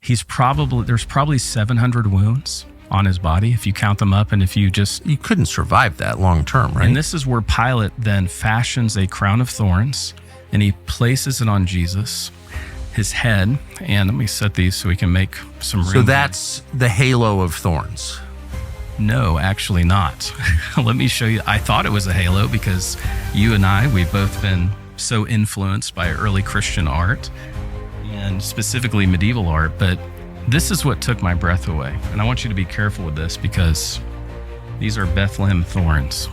There's probably 700 wounds on his body if you count them up, and if you couldn't survive that long term, right? And this is where Pilate then fashions a crown of thorns, and he places it on Jesus, his head. And let me set these so we can make some room. So that's the halo of thorns. No, actually not. Let me show you. I thought it was a halo because you and we've both been so influenced by early Christian art and specifically medieval art, but this is what took my breath away. And I want you to be careful with this because these are Bethlehem thorns.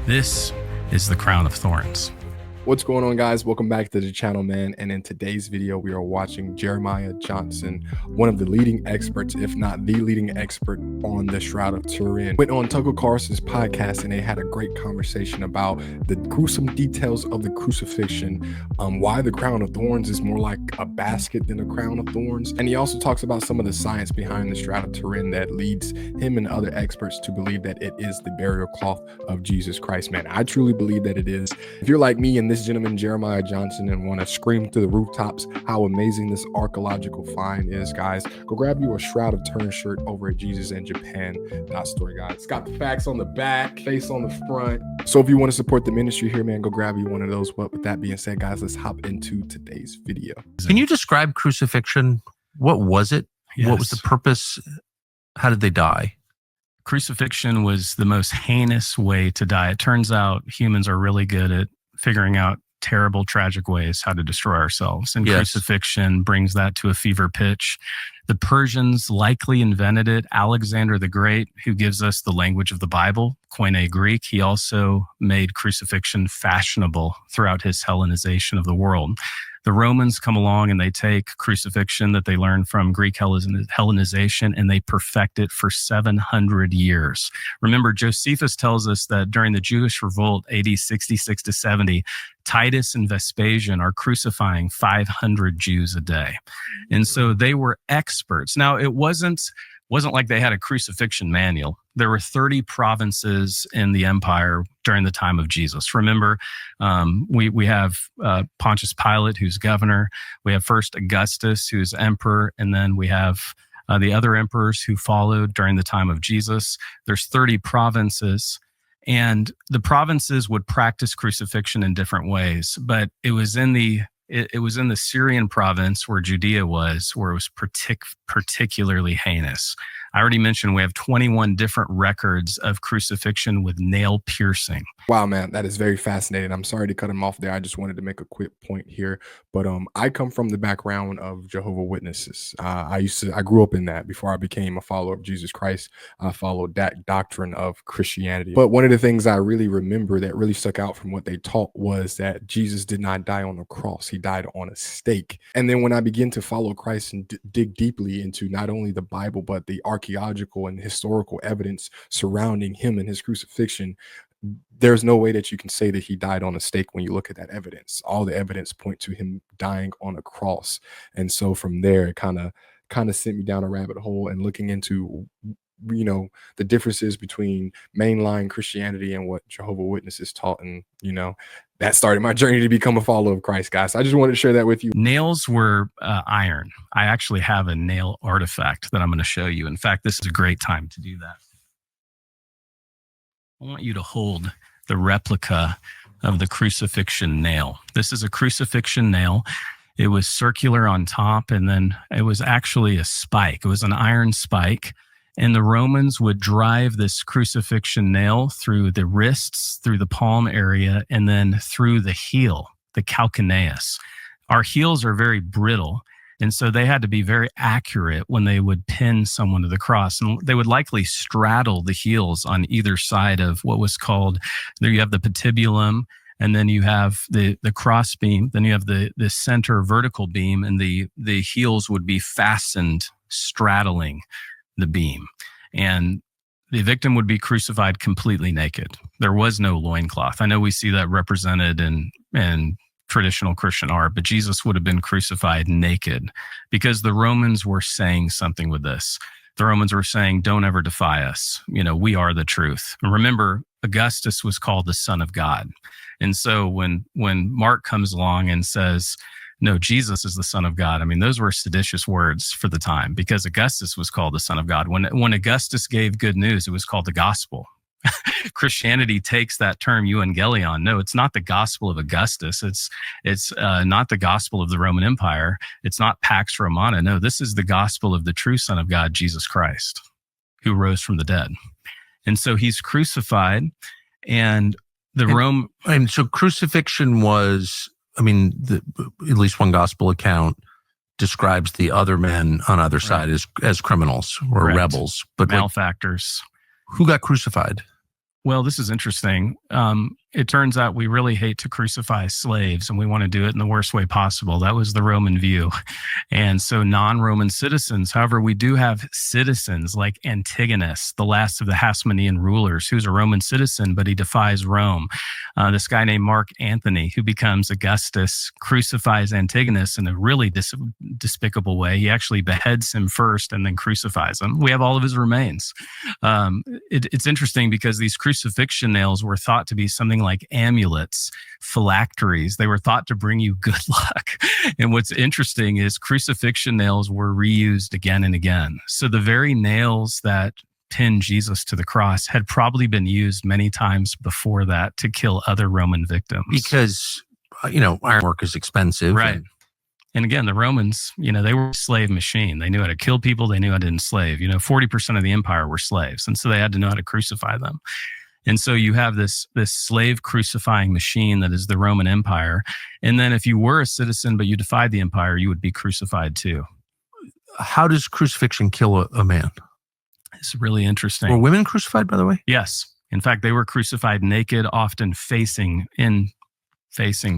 This is the crown of thorns. What's going on, guys? Welcome back to the channel, man. And in today's video, we are watching Jeremiah Johnson, one of the leading experts, if not the leading expert on the Shroud of Turin. Went on Tucker Carlson's podcast and they had a great conversation about the gruesome details of the crucifixion, why the crown of thorns is more like a basket than a crown of thorns. And he also talks about some of the science behind the Shroud of Turin that leads him and other experts to believe that it is the burial cloth of Jesus Christ, man. I truly believe that it is. If you're like me and this gentleman Jeremiah Johnson and want to scream to the rooftops how amazing this archaeological find is, guys, go grab you a Shroud of Turin shirt over at JesusInJapan.store, guys. It's got the facts on the back, face on the front. So if you want to support the ministry here, man, go grab you one of those. But with that being said, guys, let's hop into today's video. Can you describe crucifixion? What was it? Yes. What was the purpose? How did they die? Crucifixion was the most heinous way to die. It turns out humans are really good at figuring out terrible, tragic ways how to destroy ourselves. And crucifixion brings that to a fever pitch. The Persians likely invented it. Alexander the Great, who gives us the language of the Bible, Koine Greek, he also made crucifixion fashionable throughout his Hellenization of the world. The Romans come along and they take crucifixion that they learned from Greek Hellenization and they perfect it for 700 years. Remember, Josephus tells us that during the Jewish revolt, AD 66 to 70, Titus and Vespasian are crucifying 500 Jews a day. And so they were experts. Now, it wasn't like they had a crucifixion manual. There were 30 provinces in the empire during the time of Jesus. Remember, we have Pontius Pilate, who's governor. We have first Augustus, who's emperor. And then we have the other emperors who followed during the time of Jesus. There's 30 provinces. And the provinces would practice crucifixion in different ways. But it was in the Syrian province where Judea was, where it was particularly heinous. I already mentioned we have 21 different records of crucifixion with nail piercing. Wow, man, that is very fascinating. I'm sorry to cut him off there. I just wanted to make a quick point here. But I come from the background of Jehovah's Witnesses. I grew up in that before I became a follower of Jesus Christ. I followed that doctrine of Christianity. But one of the things I really remember that really stuck out from what they taught was that Jesus did not die on the cross. He died on a stake. And then when I began to follow Christ and dig deeply into not only the Bible, but the archaeological and historical evidence surrounding him and his crucifixion, there's no way that you can say that he died on a stake when you look at that evidence. All the evidence point to him dying on a cross. And so from there, it kind of sent me down a rabbit hole and looking into, you know, the differences between mainline Christianity and what Jehovah's Witnesses taught. And, you know, that started my journey to become a follower of Christ, guys. I just wanted to share that with you. Nails were iron. I actually have a nail artifact that I'm going to show you. In fact, this is a great time to do that. I want you to hold the replica of the crucifixion nail. This is a crucifixion nail. It was circular on top, and then it was actually a spike. It was an iron spike. And the Romans would drive this crucifixion nail through the wrists, through the palm area, and then through the heel, the calcaneus. Our heels are very brittle, and so they had to be very accurate when they would pin someone to the cross. And they would likely straddle the heels on either side of what was called, there you have the patibulum, and then you have the cross beam, then you have the center vertical beam, and the heels would be fastened, straddling the beam. And the victim would be crucified completely naked. There was no loincloth. I know we see that represented in traditional Christian art, but Jesus would have been crucified naked because the Romans were saying something with this. The Romans were saying, don't ever defy us. You know, we are the truth. And remember, Augustus was called the Son of God. And so when Mark comes along and says, no, Jesus is the Son of God. I mean, those were seditious words for the time because Augustus was called the Son of God. When Augustus gave good news, it was called the gospel. Christianity takes that term euangelion. No, it's not the gospel of Augustus. It's not the gospel of the Roman Empire. It's not Pax Romana. No, this is the gospel of the true Son of God, Jesus Christ, who rose from the dead. And so he's crucified, and so crucifixion was, I mean, at least one gospel account describes the other men on either side as criminals or rebels, but malefactors. Who got crucified? Well, this is interesting. It turns out we really hate to crucify slaves, and we want to do it in the worst way possible. That was the Roman view. And so non-Roman citizens, however, we do have citizens like Antigonus, the last of the Hasmonean rulers, who's a Roman citizen, but he defies Rome. This guy named Mark Antony, who becomes Augustus, crucifies Antigonus in a really despicable way. He actually beheads him first and then crucifies him. We have all of his remains. It's interesting because these crucifixion nails were thought to be something like amulets, phylacteries. They were thought to bring you good luck. And what's interesting is crucifixion nails were reused again and again. So the very nails that pinned Jesus to the cross had probably been used many times before that to kill other Roman victims. Because, ironwork is expensive. Right. And again, the Romans, they were a slave machine. They knew how to kill people. They knew how to enslave. 40% of the empire were slaves. And so they had to know how to crucify them. And so you have this slave crucifying machine that is the Roman Empire. And then if you were a citizen, but you defied the empire, you would be crucified too. How does crucifixion kill a man? It's really interesting. Were women crucified, by the way? Yes. In fact, they were crucified naked, often facing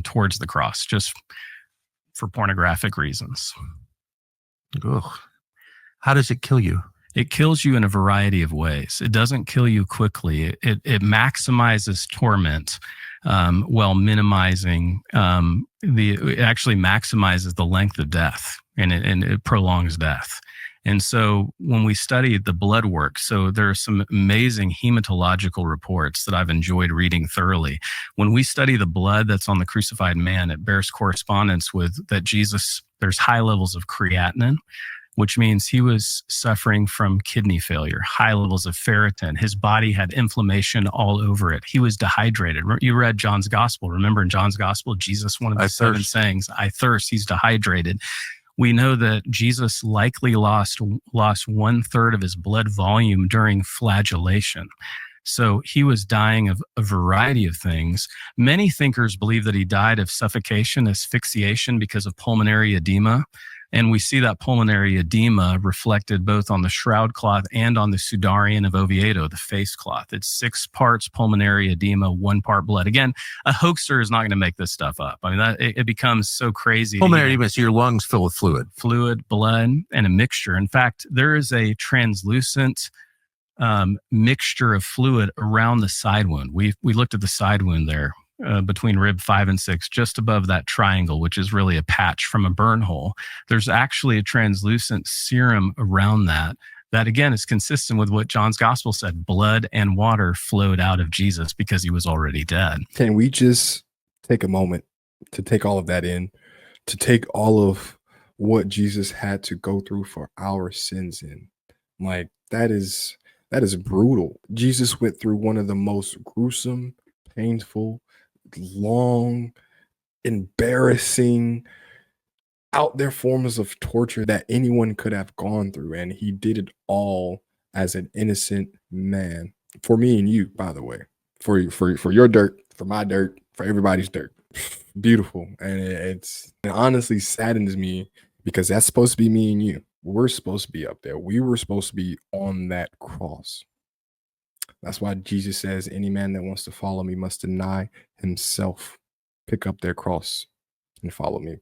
towards the cross, just for pornographic reasons. Ugh. How does it kill you? It kills you in a variety of ways. It doesn't kill you quickly. It maximizes torment while minimizing it actually maximizes the length of death, and it prolongs death. And so when we study the blood work, so there are some amazing hematological reports that I've enjoyed reading thoroughly. When we study the blood that's on the crucified man, it bears correspondence with that Jesus, there's high levels of creatinine, which means he was suffering from kidney failure, high levels of ferritin. His body had inflammation all over it. He was dehydrated. You read John's gospel. Remember in John's gospel, Jesus, one of the seven sayings, I thirst, he's dehydrated. We know that Jesus likely lost 1/3 of his blood volume during flagellation. So he was dying of a variety of things. Many thinkers believe that he died of suffocation, asphyxiation because of pulmonary edema. And we see that pulmonary edema reflected both on the shroud cloth and on the sudarian of Oviedo, the face cloth. It's 6 parts pulmonary edema, 1 part blood. Again, a hoaxer is not going to make this stuff up. I mean, it becomes so crazy. Pulmonary edema, so your lungs fill with fluid. Fluid, blood, and a mixture. In fact, there is a translucent mixture of fluid around the side wound. We looked at the side wound there. Between rib 5 and 6, just above that triangle, which is really a patch from a burn hole. There's actually a translucent serum around that again is consistent with what John's gospel said. Blood and water flowed out of Jesus because he was already dead. Can we just take a moment to take all of that in, to take all of what Jesus had to go through for our sins in? Like, that is brutal. Jesus went through one of the most gruesome, painful, long, embarrassing, out there forms of torture that anyone could have gone through, and he did it all as an innocent man. For me and you, by the way, for your dirt, for my dirt, for everybody's dirt. Beautiful. And it honestly saddens me because that's supposed to be me and you. We're supposed to be up there. We were supposed to be on that cross. That's why Jesus says, any man that wants to follow me must deny himself, pick up their cross, and follow me.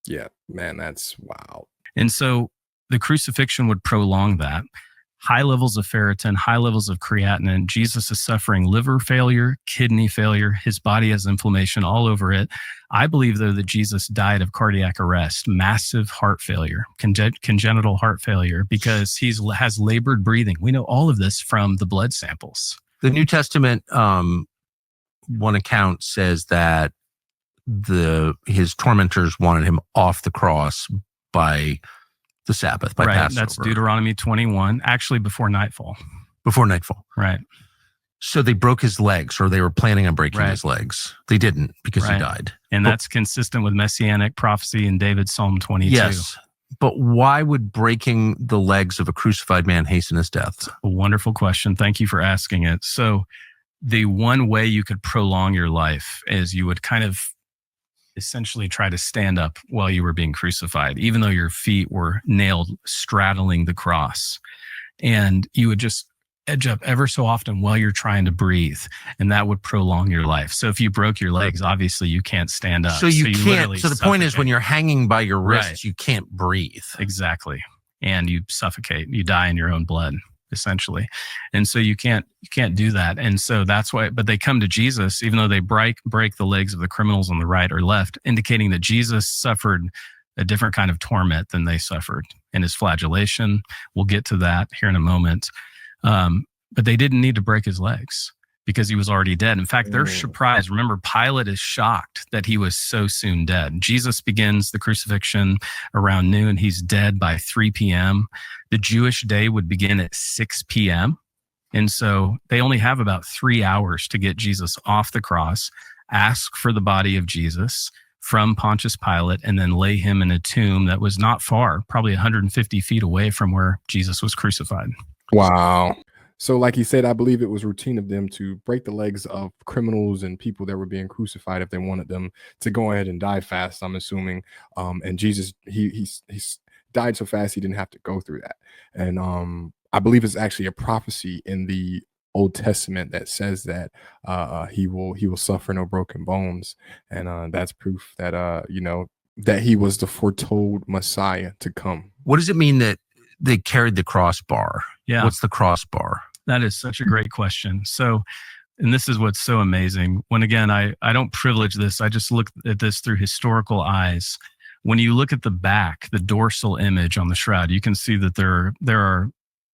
Yeah, man, that's wow. And so the crucifixion would prolong that. High levels of ferritin, high levels of creatinine. Jesus is suffering liver failure, kidney failure. His body has inflammation all over it. I believe, though, that Jesus died of cardiac arrest, massive heart failure, congenital heart failure, because he has labored breathing. We know all of this from the blood samples. The New Testament, one account says that his tormentors wanted him off the cross by the Sabbath, by Passover. That's Deuteronomy 21, actually before nightfall. Before nightfall. Right. So they broke his legs, or they were planning on breaking his legs. They didn't, because he died. And that's consistent with messianic prophecy in David's Psalm 22. Yes. But why would breaking the legs of a crucified man hasten his death? A wonderful question. Thank you for asking it. So the one way you could prolong your life is you would kind of essentially try to stand up while you were being crucified, even though your feet were nailed straddling the cross. And you would just edge up ever so often while you're trying to breathe, and that would prolong your life. So if you broke your legs, obviously you can't stand up. So you can't. So the point is, when you're hanging by your wrists, you can't breathe. Exactly. And you suffocate. You die in your own blood, essentially. And so you can't do that. And so that's why, but they come to Jesus, even though they break the legs of the criminals on the right or left, indicating that Jesus suffered a different kind of torment than they suffered in his flagellation. We'll get to that here in a moment. But they didn't need to break his legs because he was already dead. In fact, they're surprised. Remember, Pilate is shocked that he was so soon dead. Jesus begins the crucifixion around noon. He's dead by 3 p.m. The Jewish day would begin at 6 p.m. And so they only have about 3 hours to get Jesus off the cross, ask for the body of Jesus from Pontius Pilate, and then lay him in a tomb that was not far, probably 150 feet away from where Jesus was crucified. Wow. So like he said, I believe it was routine of them to break the legs of criminals and people that were being crucified if they wanted them to go ahead and die fast, I'm assuming. And Jesus, he died so fast he didn't have to go through that. And I believe it's actually a prophecy in the Old Testament that says that he will suffer no broken bones. And that's proof that that he was the foretold Messiah to come. What does it mean that they carried the crossbar? Yeah. What's the crossbar? That is such a great question. So, and this is what's so amazing. When again, I don't privilege this. I just look at this through historical eyes. When you look at the back, the dorsal image on the shroud, you can see that there are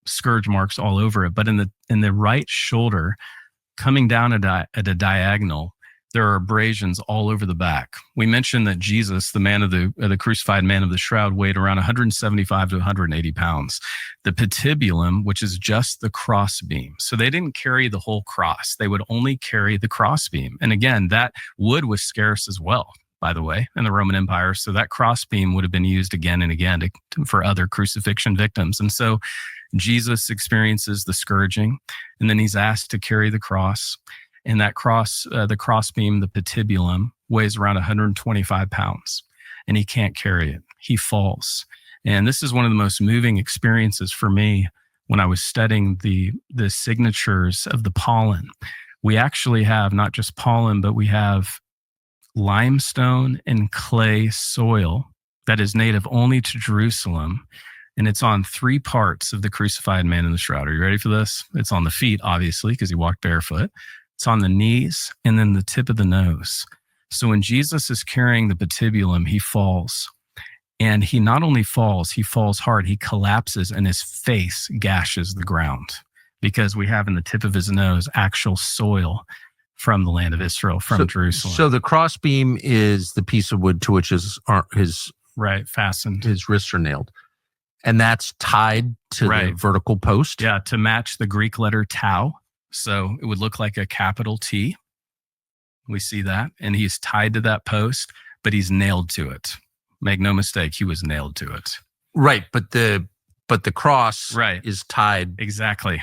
scourge marks all over it. But in the right shoulder, coming down at a diagonal, there are abrasions all over the back. We mentioned that Jesus, the man of the crucified man of the shroud, weighed around 175 to 180 pounds. The patibulum, which is just the crossbeam. So they didn't carry the whole cross. They would only carry the crossbeam. And again, that wood was scarce as well, by the way, in the Roman Empire. So that crossbeam would have been used again and again for other crucifixion victims. And so Jesus experiences the scourging, and then he's asked to carry the cross. And that the crossbeam, the patibulum, weighs around 125 pounds, and he can't carry it. He falls. And this is one of the most moving experiences for me when I was studying the signatures of the pollen. We actually have not just pollen, but we have limestone and clay soil that is native only to Jerusalem. And it's on 3 parts of the crucified man in the shroud. Are you ready for this? It's on the feet, obviously, because he walked barefoot. It's on the knees and then the tip of the nose. So when Jesus is carrying the patibulum, he falls. And he not only falls, he falls hard. He collapses and his face gashes the ground because we have in the tip of his nose actual soil from the land of Israel, from Jerusalem. So the crossbeam is the piece of wood to which his fastened. His wrists are nailed. And that's tied to the vertical post? Yeah, to match the Greek letter tau. So it would look like a capital T. We see that. And he's tied to that post, but he's nailed to it. Make no mistake, he was nailed to it. Right. But the cross is tied. Exactly.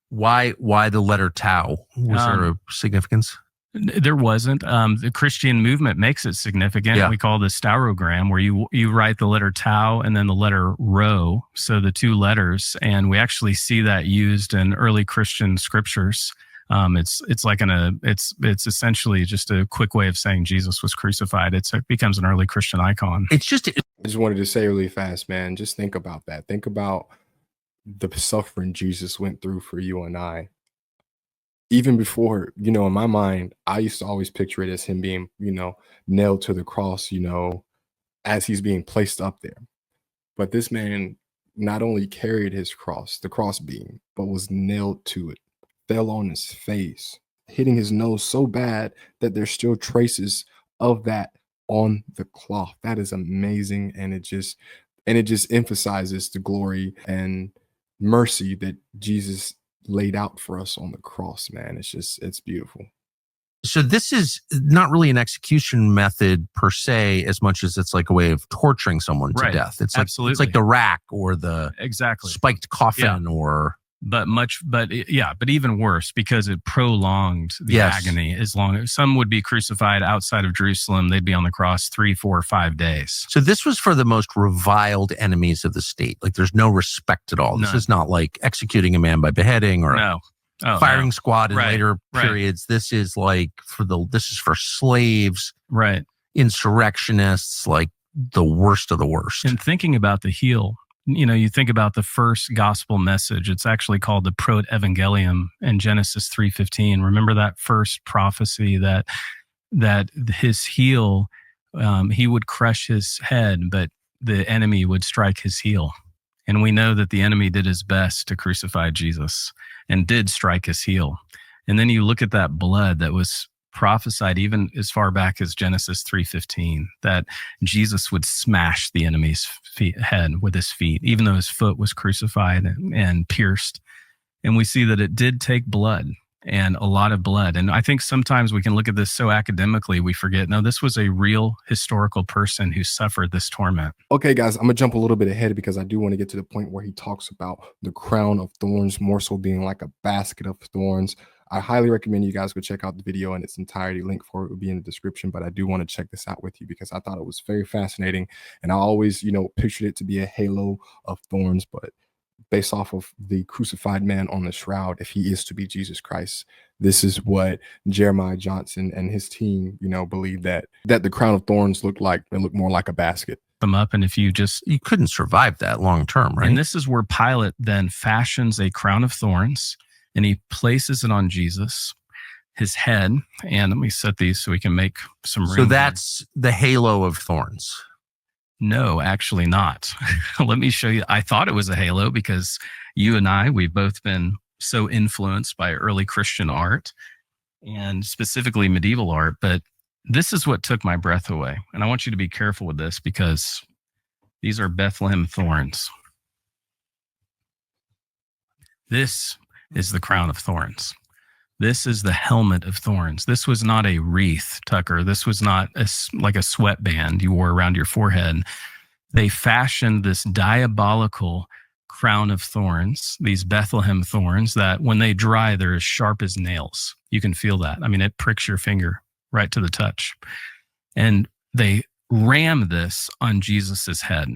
Why the letter tau? Was there a significance? There wasn't. The Christian movement makes it significant. Yeah. We call this staurogram, where you write the letter tau and then the letter rho, so the 2 letters, and we actually see that used in early Christian scriptures. It's like it's essentially just a quick way of saying Jesus was crucified. It becomes an early Christian icon. I just wanted to say really fast, man. Just think about that. Think about the suffering Jesus went through for you and I. Even before, in my mind, I used to always picture it as him being, nailed to the cross, as he's being placed up there. But this man not only carried his cross, the crossbeam, but was nailed to it, fell on his face, hitting his nose so bad that there's still traces of that on the cloth. That is amazing. And it just emphasizes the glory and mercy that Jesus laid out for us on the cross, man. It's beautiful. So this is not really an execution method per se, as much as it's like a way of torturing someone to death. It's like, absolutely. It's like the rack or the spiked coffin or. But even worse, because it prolonged the agony as long as some would be crucified outside of Jerusalem. They'd be on the cross 3, 4, 5 days. So this was for the most reviled enemies of the state. Like there's no respect at all. This is not like executing a man by beheading or firing squad in later periods. This is like this is for slaves, insurrectionists, like the worst of the worst. And thinking about the heel, you think about the first gospel message. It's actually called the Proto-Evangelium in Genesis 3:15. Remember that first prophecy that his heel, he would crush his head, but the enemy would strike his heel. And we know that the enemy did his best to crucify Jesus and did strike his heel. And then you look at that blood that was prophesied even as far back as Genesis 3:15, that Jesus would smash the enemy's head with his feet, even though his foot was crucified and pierced. And we see that it did take blood, and a lot of blood. And I think sometimes we can look at this so academically, we forget, no, this was a real historical person who suffered this torment. Okay, guys, I'm gonna jump a little bit ahead because I do want to get to the point where he talks about the crown of thorns, more so being like a basket of thorns. I highly recommend you guys go check out the video in its entirety. Link for it will be in the description, but I do want to check this out with you because I thought it was very fascinating. And I always, pictured it to be a halo of thorns, but based off of the crucified man on the shroud, if he is to be Jesus Christ, this is what Jeremiah Johnson and his team, believe that the crown of thorns looked like. It looked more like a basket. Them up, and if you couldn't survive that long term, right? And this is where Pilate then fashions a crown of thorns, and he places it on Jesus, his head. And let me set these so we can make some room. So that's the halo of thorns. No, actually not. Let me show you. I thought it was a halo because you and I, we've both been so influenced by early Christian art and specifically medieval art. But this is what took my breath away. And I want you to be careful with this because these are Bethlehem thorns. This is the crown of thorns. This is the helmet of thorns. This was not a wreath, Tucker. This was not like a sweatband you wore around your forehead. They fashioned this diabolical crown of thorns, these Bethlehem thorns, that when they dry, they're as sharp as nails. You can feel that. I mean, it pricks your finger right to the touch. And they ram this on Jesus's head.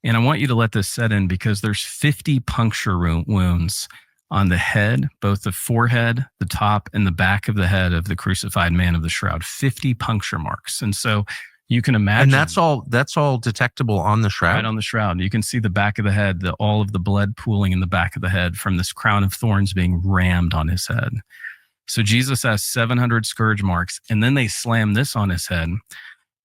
And I want you to let this set in because there's 50 puncture wounds on the head, both the forehead, the top, and the back of the head of the crucified man of the shroud. 50 puncture marks. And so you can imagine. And that's all detectable on the shroud? Right on the shroud. You can see the back of the head, all of the blood pooling in the back of the head from this crown of thorns being rammed on his head. So Jesus has 700 scourge marks, and then they slam this on his head.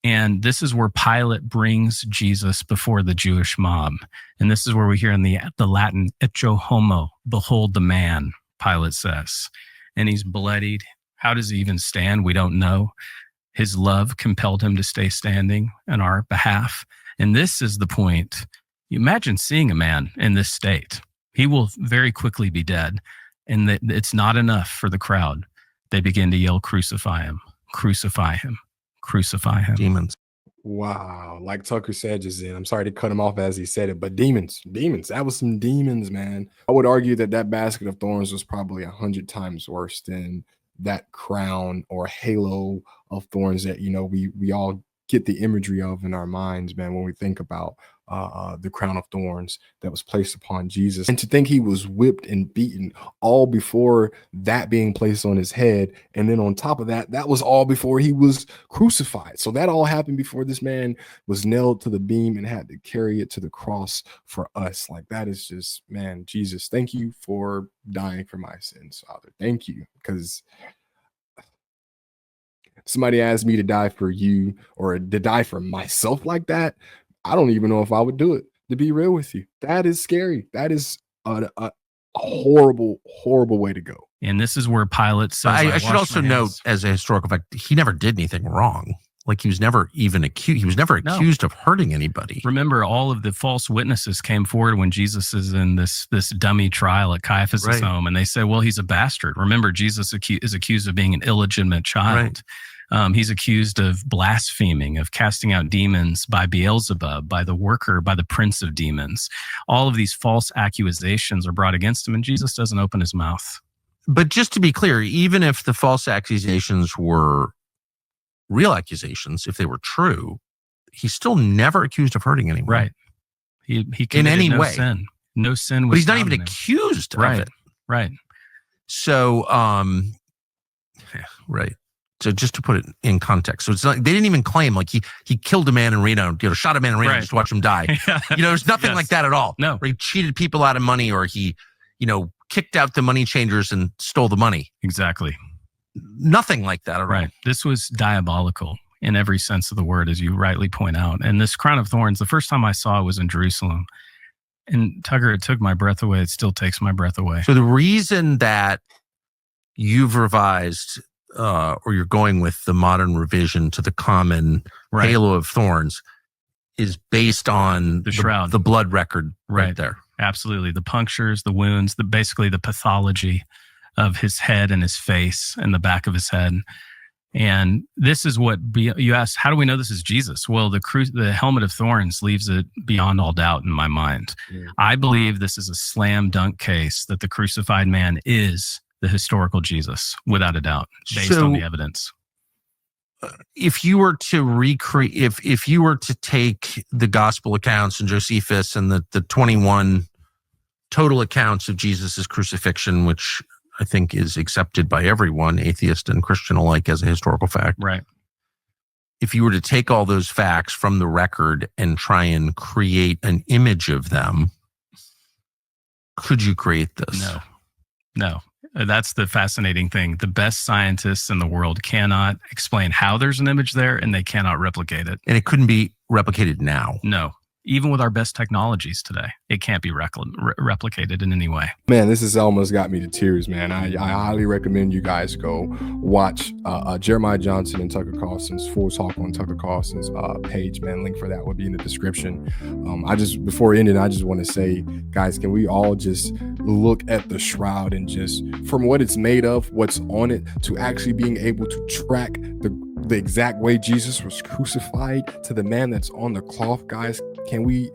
And this is where Pilate brings Jesus before the Jewish mob. And this is where we hear in the Latin, ecce homo, behold the man, Pilate says. And he's bloodied. How does he even stand? We don't know. His love compelled him to stay standing on our behalf. And this is the point. You imagine seeing a man in this state. He will very quickly be dead. And it's not enough for the crowd. They begin to yell, crucify him, crucify him. Crucify him. Demons. Wow. Like Tucker said just then, I'm sorry to cut him off as he said it, but demons. That was some demons, man. I would argue that basket of thorns was probably 100 times worse than that crown or halo of thorns that, we all get the imagery of in our minds, man, when we think about the crown of thorns that was placed upon Jesus. And to think he was whipped and beaten all before that being placed on his head. And then on top of that, that was all before he was crucified. So that all happened before this man was nailed to the beam and had to carry it to the cross for us. Like, that is just, man, Jesus, thank you for dying for my sins, Father. Thank you. Because somebody asked me to die for you or to die for myself like that, I don't even know if I would do it, to be real with you. That is scary. That is a horrible, horrible way to go. And this is where Pilate says, I should also note, as a historical fact, he never did anything wrong. Like, he was never even accused. He was never accused of hurting anybody. Remember, all of the false witnesses came forward when Jesus is in this dummy trial at Caiaphas' home, and they say, well, he's a bastard. Remember, Jesus is accused of being an illegitimate child. Right. He's accused of blaspheming, of casting out demons by Beelzebub, by the worker, by the prince of demons. All of these false accusations are brought against him, and Jesus doesn't open his mouth. But just to be clear, even if the false accusations were real accusations, if they were true, he's still never accused of hurting anyone. Right. He in any way. Sin. No sin was. But he's not even accused of it. Right. So, right. So just to put it in context, so it's not, they didn't even claim like he killed a man in Reno, shot a man in Reno just to watch him die. There's nothing like that at all. No. Or he cheated people out of money, or he, kicked out the money changers and stole the money. Exactly. Nothing like that at all. Right. This was diabolical in every sense of the word, as you rightly point out. And this crown of thorns, the first time I saw it was in Jerusalem. And Tucker, it took my breath away. It still takes my breath away. So the reason that you've revised, or you're going with the modern revision to the common halo of thorns, is based on the shroud, the blood record right there. Absolutely. The punctures, the wounds, basically the pathology of his head and his face and the back of his head. And this is what you asked, how do we know this is Jesus? Well, the helmet of thorns leaves it beyond all doubt in my mind. Yeah. I believe this is a slam dunk case that the crucified man is the historical Jesus, without a doubt, based on the evidence. If you were to recreate, if you were to take the gospel accounts and Josephus and the 21 total accounts of Jesus's crucifixion, which I think is accepted by everyone, atheist and Christian alike, as a historical fact. Right. If you were to take all those facts from the record and try and create an image of them, could you create this? No. That's the fascinating thing. The best scientists in the world cannot explain how there's an image there, and they cannot replicate it. And it couldn't be replicated now. No. Even with our best technologies today, it can't be replicated in any way. Man, this has almost got me to tears, man. I highly recommend you guys go watch Jeremiah Johnson and Tucker Carlson's full talk on Tucker Carlson's page, man. Link for that would be in the description. Before ending, I just want to say, guys, can we all just look at the shroud and just from what it's made of, what's on it, to actually being able to track the exact way Jesus was crucified to the man that's on the cloth, guys. Can we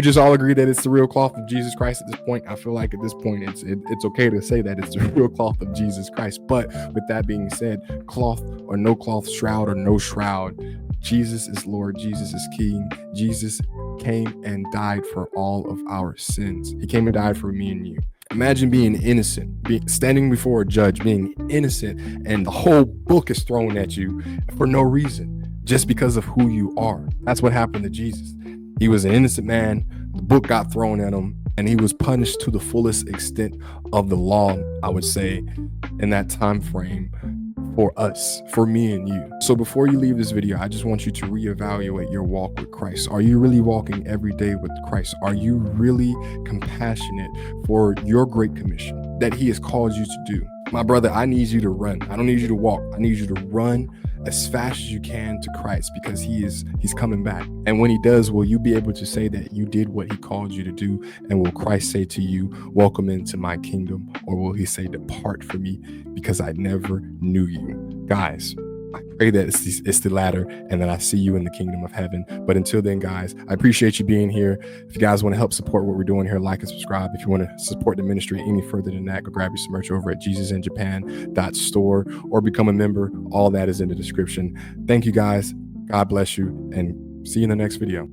just all agree that it's the real cloth of Jesus Christ at this point? I feel like at this point it's okay to say that it's the real cloth of Jesus Christ. But with that being said, cloth or no cloth, shroud or no shroud, Jesus is Lord, Jesus is King. Jesus came and died for all of our sins. He came and died for me and you. Imagine being innocent, standing before a judge, being innocent, and the whole book is thrown at you for no reason, just because of who you are. That's what happened to Jesus. He was an innocent man. The book got thrown at him, and he was punished to the fullest extent of the law, I would say, in that time frame for us, for me and you. So before you leave this video, I just want you to reevaluate your walk with Christ. Are you really walking every day with Christ? Are you really compassionate for your great commission that he has called you to do? My brother, I need you to run. I don't need you to walk. I need you to run as fast as you can to Christ, because he's coming back. And when he does, will you be able to say that you did what he called you to do? And will Christ say to you, welcome into my kingdom? Or will he say, depart from me because I never knew you? Guys, I pray that it's the latter, and that I see you in the kingdom of heaven. But until then, guys, I appreciate you being here. If you guys want to help support what we're doing here, like and subscribe. If you want to support the ministry any further than that, go grab your some merch over at jesusinjapan.store or become a member. All that is in the description. Thank you, guys. God bless you, and see you in the next video.